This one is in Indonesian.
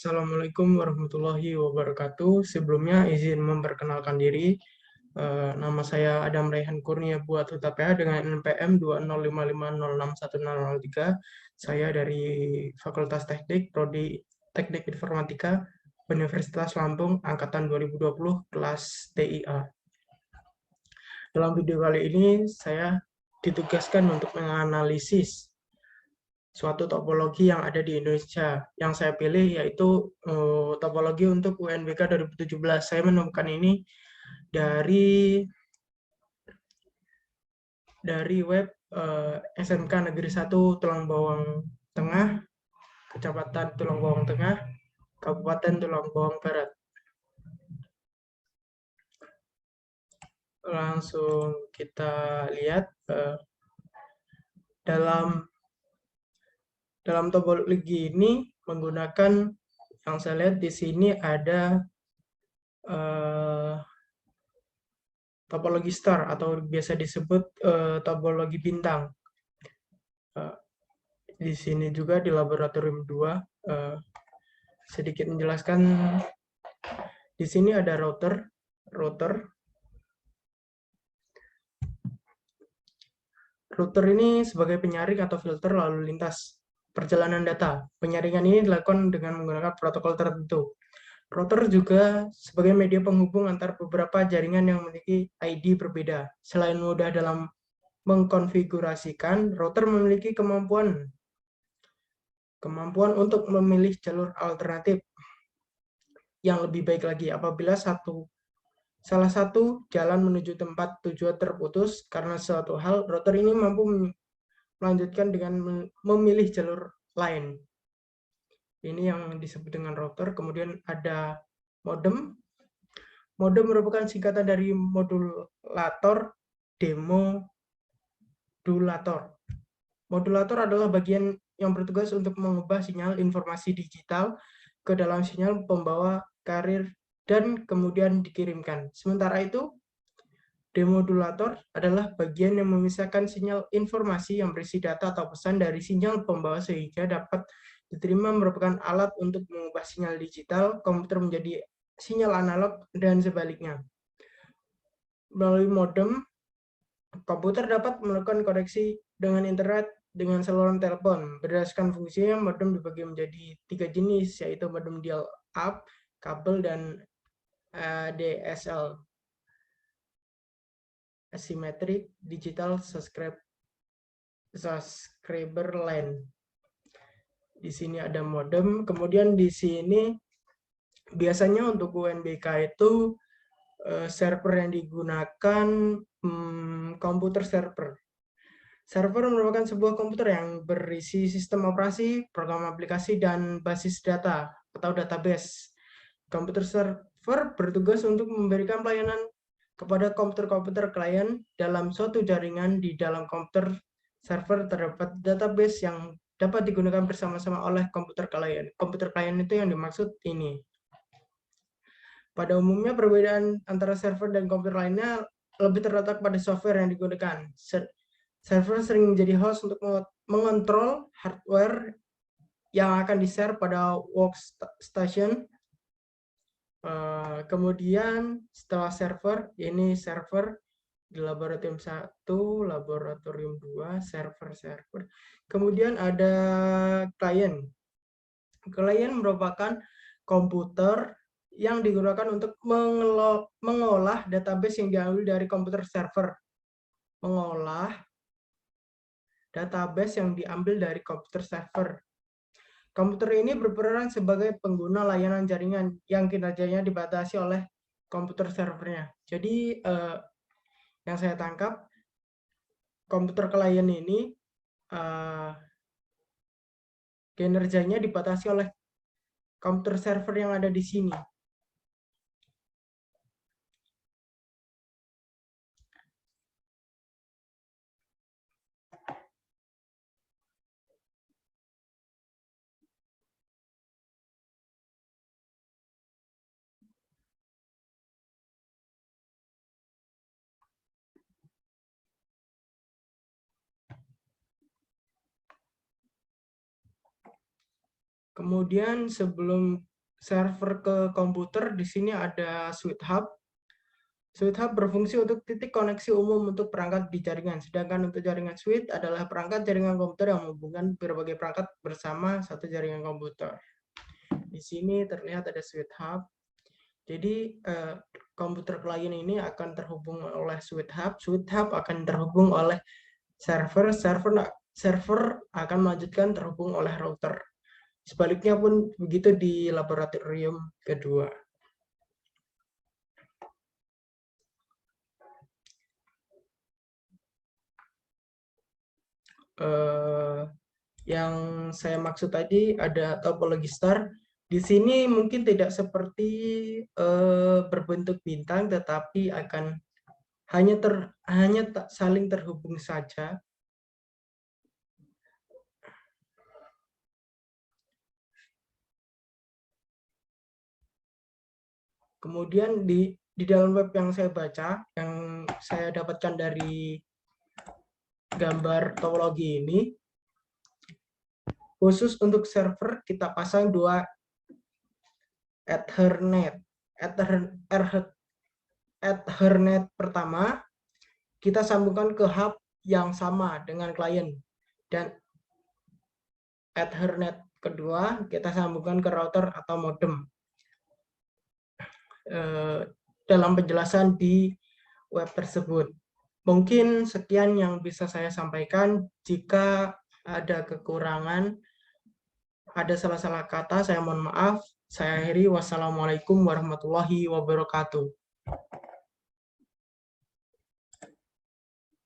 Assalamualaikum warahmatullahi wabarakatuh. Sebelumnya izin memperkenalkan diri. Nama saya Adam Raihan Kurnia Buat HUTA-PH dengan NPM 20550610003. Saya dari Fakultas Teknik, Prodi Teknik Informatika, Universitas Lampung, Angkatan 2020, kelas TIA. Dalam video kali ini, saya ditugaskan untuk menganalisis suatu topologi yang ada di Indonesia. Yang saya pilih yaitu topologi untuk UNBK 2017. Saya menemukan ini dari web SMK Negeri 1 Tulang Bawang Tengah, Kecamatan Tulang Bawang Tengah, Kabupaten Tulang Bawang Barat. Langsung kita lihat dalam topologi ini menggunakan, yang saya lihat di sini ada topologi star atau biasa disebut topologi bintang. Di sini juga di laboratorium 2 sedikit menjelaskan. Di sini ada router. Router ini sebagai penyaring atau filter lalu lintas perjalanan data. Penyaringan ini dilakukan dengan menggunakan protokol tertentu. Router juga sebagai media penghubung antar beberapa jaringan yang memiliki ID berbeda. Selain mudah dalam mengkonfigurasikan, router memiliki kemampuan untuk memilih jalur alternatif yang lebih baik lagi apabila salah satu jalan menuju tempat tujuan terputus karena suatu hal. Router ini mampu melanjutkan dengan memilih jalur lain. Ini yang disebut dengan router. Kemudian ada modem. Modem merupakan singkatan dari modulator, demodulator. Modulator adalah bagian yang bertugas untuk mengubah sinyal informasi digital ke dalam sinyal pembawa carrier dan kemudian dikirimkan. Sementara itu, demodulator adalah bagian yang memisahkan sinyal informasi yang berisi data atau pesan dari sinyal pembawa sehingga dapat diterima, merupakan alat untuk mengubah sinyal digital komputer menjadi sinyal analog dan sebaliknya. Melalui modem, komputer dapat melakukan koneksi dengan internet dengan saluran telepon. Berdasarkan fungsinya, modem dibagi menjadi 3 jenis, yaitu modem dial-up, kabel, dan ADSL, Asymmetric Digital Subscriber Line. Di sini ada modem. Kemudian di sini biasanya untuk UNBK itu server yang digunakan komputer server. Server merupakan sebuah komputer yang berisi sistem operasi, program aplikasi, dan basis data atau database. Komputer server bertugas untuk memberikan pelayanan kepada komputer-komputer klien dalam suatu jaringan. Di dalam komputer server terdapat database yang dapat digunakan bersama-sama oleh komputer klien. Komputer klien itu yang dimaksud ini. Pada umumnya, perbedaan antara server dan komputer lainnya lebih terletak pada software yang digunakan. Server sering menjadi host untuk mengontrol hardware yang akan di-share pada workstation. Kemudian setelah server, ini server di laboratorium 1, laboratorium 2, server. Kemudian ada klien. Klien merupakan komputer yang digunakan untuk mengolah database yang diambil dari komputer server. Mengolah database yang diambil dari komputer server. Komputer ini berperan sebagai pengguna layanan jaringan yang kinerjanya dibatasi oleh komputer servernya. Jadi yang saya tangkap, komputer klien ini kinerjanya dibatasi oleh komputer server yang ada di sini. Kemudian sebelum server ke komputer, di sini ada switch hub. Switch hub berfungsi untuk titik koneksi umum untuk perangkat di jaringan, sedangkan untuk jaringan switch adalah perangkat jaringan komputer yang menghubungkan berbagai perangkat bersama satu jaringan komputer. Di sini terlihat ada switch hub. Jadi komputer klien ini akan terhubung oleh switch hub akan terhubung oleh server akan melanjutkan terhubung oleh router. Sebaliknya pun begitu di laboratorium kedua. Yang saya maksud tadi ada topologi star. Di sini mungkin tidak seperti berbentuk bintang, tetapi akan hanya saling terhubung saja. Kemudian di dalam web yang saya baca, yang saya dapatkan dari gambar topologi ini, khusus untuk server kita pasang 2 Ethernet. Ethernet pertama kita sambungkan ke hub yang sama dengan klien, dan Ethernet kedua kita sambungkan ke router atau modem. Dalam penjelasan di web tersebut. Mungkin sekian yang bisa saya sampaikan. Jika ada kekurangan, ada salah-salah kata, saya mohon maaf. Saya akhiri. Wassalamualaikum warahmatullahi wabarakatuh.